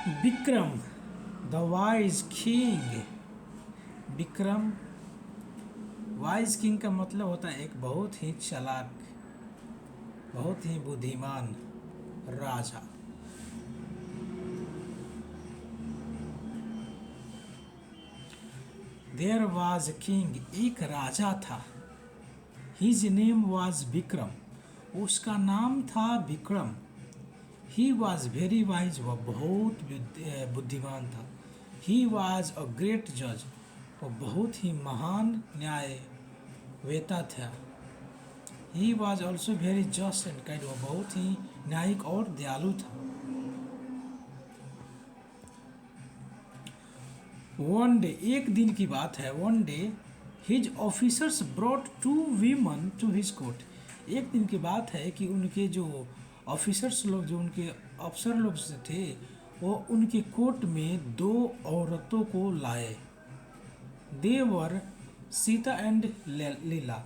Vikram the wise king. Vikram wise king का मतलब होता है एक बहुत ही चालाक, बहुत ही बुद्धिमान राजा। देयर वाज किंग, एक राजा था। हिज नेम वाज विक्रम, उसका नाम था Vikram. He was very wise, वह बहुत बुद्धिमान था। ही वॉज अ ग्रेट जज, वह बहुत ही महान न्यायवेता था। He was also very just and kind, वह बहुत ही न्यायिक और दयालु था। वन डे, एक दिन की बात है। One day his officers brought two women to his court. एक दिन की बात है कि उनके जो ऑफिसर्स लोग, जो उनके अफसर लोग थे, वो उनके कोर्ट में दो औरतों को लाए। दे वर सीता एंड लीला,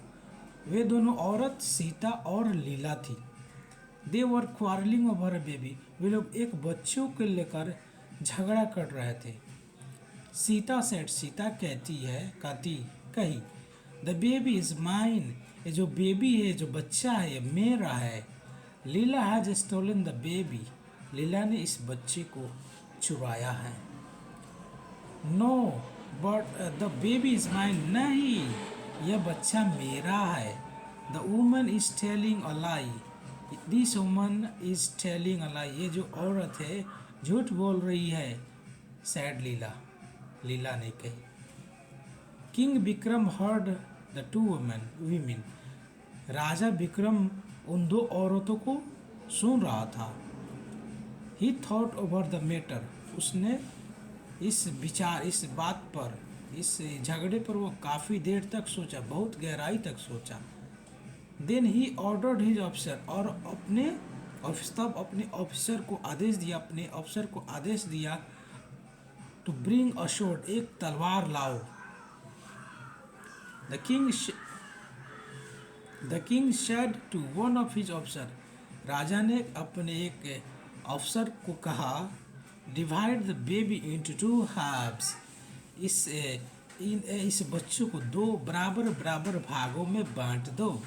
वे दोनों औरत सीता और लीला थी। दे वर क्वारलिंग ओवर अ बेबी, वे लोग एक बच्चों को लेकर झगड़ा कर रहे थे। सीता सेट, सीता कही द बेबी इज माइन, ये जो बेबी है, जो बच्चा है, ये मेरा है। Leela has stolen the baby, Leela ने इस बच्चे को चुराया है। No but the baby is mine, नहीं यह बच्चा मेरा है। The woman is telling a lie, this woman is telling a lie, ये जो औरत है झूठ बोल रही है। सैड लीला, लीला ने कही। King Vikram heard the two women, राजा विक्रम उन दो औरतों को सुन रहा था। He thought over the matter, उसने इस बात पर, इस झगड़े पर वो काफ़ी देर तक सोचा, बहुत गहराई तक सोचा। Then he ordered his officer, और तब अपने ऑफिसर को आदेश दिया टू ब्रिंग अ स्वॉर्ड, एक तलवार लाओ। The king said to one of his officer, राजा ने अपने एक अफसर को कहा, divide the baby into two halves, इस बच्चों को दो बराबर बराबर भागों में बांट दो।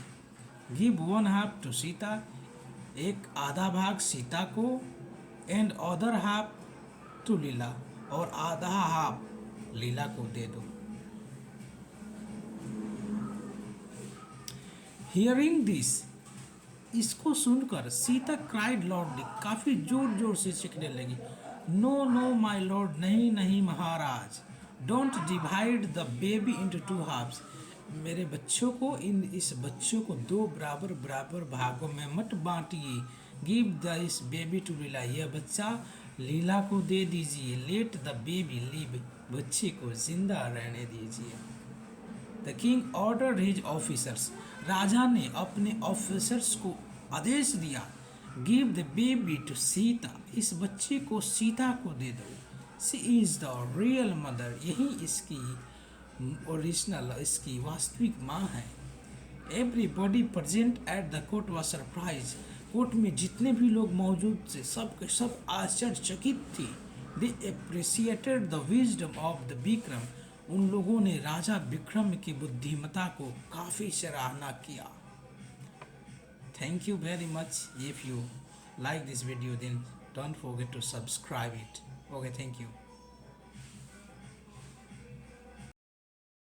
Give one half to Sita, एक आधा भाग सीता को, and other half to Leela, और आधा हाफ लीला को दे दो। हियरिंग दिस, इसको सुनकर सीता क्राइड लॉर्डली, काफी जोर जोर से चीखने लगी। नो नो माय लॉर्ड, नहीं नहीं महाराज। Don't divide the baby into two halves, मेरे बच्चों को, इस बच्चों को दो बराबर बराबर भागों में मत बांटिए। गिव दिस बेबी टू लीला, यह बच्चा लीला को दे दीजिए। लेट द बेबी लिव, बच्चे को जिंदा रहने दीजिए। The king ordered his officers, राजा ने अपने ऑफिसर्स को आदेश दिया, give the baby to Sita, इस बच्चे को सीता को दे दो। She is the real mother, यही इसकी ओरिजिनल, इसकी वास्तविक माँ है। Everybody present at the court was surprise, court में जितने भी लोग मौजूद थे सब के सब आश्चर्यचकित थे। They appreciated the wisdom of the Vikram, उन लोगों ने राजा विक्रम की बुद्धिमत्ता को काफ़ी सराहना किया। Thank you very much. If you like this video, then don't forget to subscribe it. Okay, thank you.